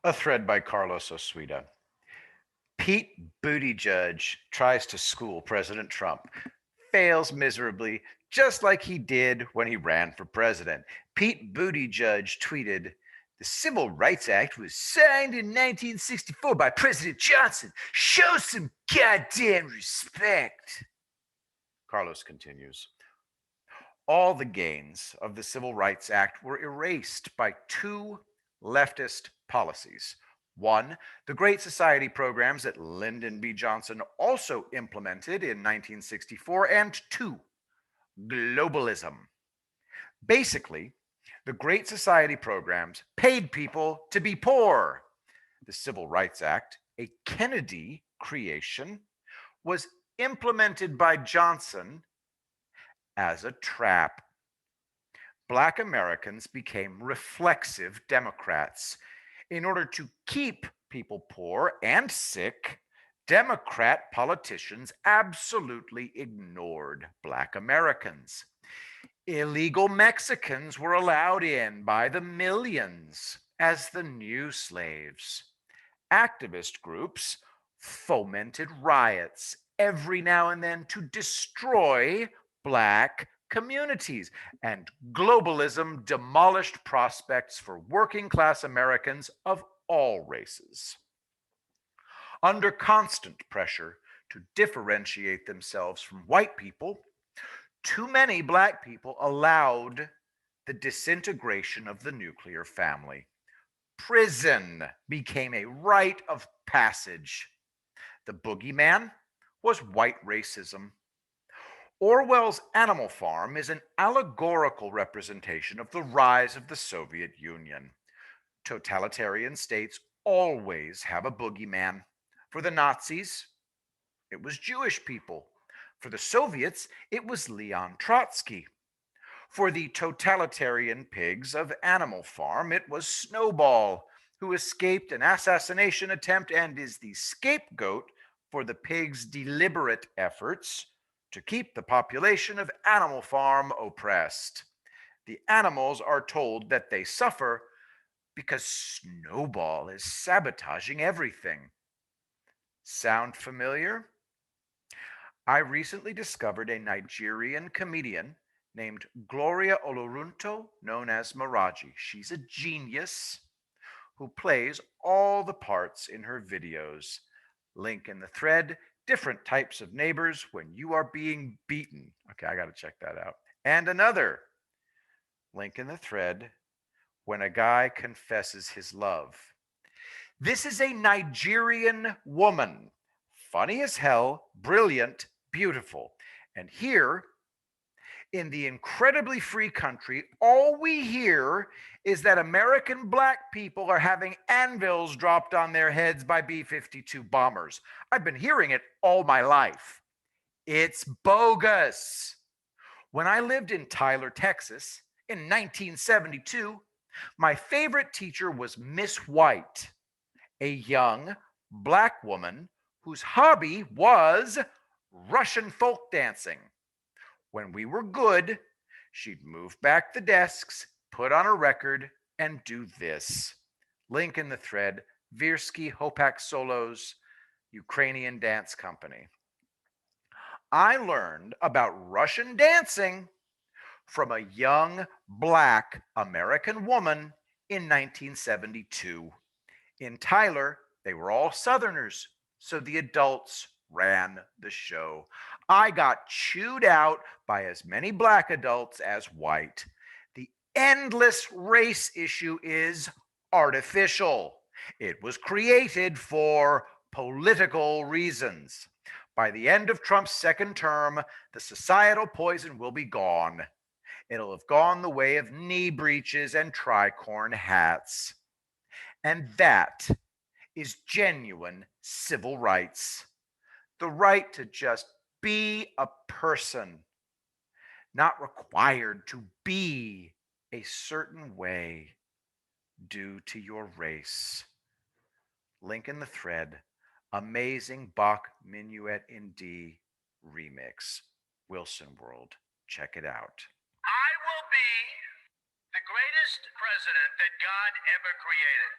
A thread by Carlos Osuida. Pete Buttigieg tries to school President Trump, fails miserably, just like he did when he ran for president. Pete Buttigieg tweeted, "The Civil Rights Act was signed in 1964 by President Johnson. Show some goddamn respect." Carlos continues, "All the gains of the Civil Rights Act were erased by two leftist policies. One, the Great Society programs that Lyndon B. Johnson also implemented in 1964, and two, globalism. Basically, the Great Society programs paid people to be poor. The Civil Rights Act, a Kennedy creation, was implemented by Johnson as a trap. Black Americans became reflexive Democrats. In order to keep people poor and sick, Democrat politicians absolutely ignored Black Americans. Illegal Mexicans were allowed in by the millions as the new slaves. Activist groups fomented riots every now and then to destroy Black communities, and globalism demolished prospects for working class Americans of all races. Under constant pressure to differentiate themselves from white people, too many Black people allowed the disintegration of the nuclear family. Prison became a rite of passage. The boogeyman was white racism. Orwell's Animal Farm is an allegorical representation of the rise of the Soviet Union. Totalitarian states always have a boogeyman. For the Nazis, it was Jewish people. For the Soviets, it was Leon Trotsky. For the totalitarian pigs of Animal Farm, it was Snowball, who escaped an assassination attempt and is the scapegoat for the pigs' deliberate efforts to keep the population of Animal Farm oppressed. The animals are told that they suffer because Snowball is sabotaging everything. Sound familiar? I recently discovered a Nigerian comedian named Gloria Olorunto, known as Maraji. She's a genius who plays all the parts in her videos. Link in the thread, different types of neighbors when you are being beaten. Okay, I got to check that out. And another link in the thread, when a guy confesses his love. This is a Nigerian woman, funny as hell, brilliant, beautiful. And here in the incredibly free country, all we hear is that American Black people are having anvils dropped on their heads by B 52 bombers. I've been hearing it all my life. It's bogus. When I lived in Tyler, Texas in 1972, my favorite teacher was Miss White, a young Black woman whose hobby was Russian folk dancing. When we were good, she'd move back the desks, put on a record, and do this. Link in the thread, Virsky Hopak Solos, Ukrainian Dance Company. I learned about Russian dancing from a young Black American woman in 1972. In Tyler, they were all Southerners, so the adults ran the show. I got chewed out by as many Black adults as white. The endless race issue is artificial. It was created for political reasons. By the end of Trump's second term, the societal poison will be gone. It'll have gone the way of knee breeches and tricorn hats. And that is genuine civil rights. The right to just be a person, not required to be a certain way due to your race. Link in the thread, amazing Bach Minuet in D remix. Wilson World. Check it out. I will be the greatest president that God ever created.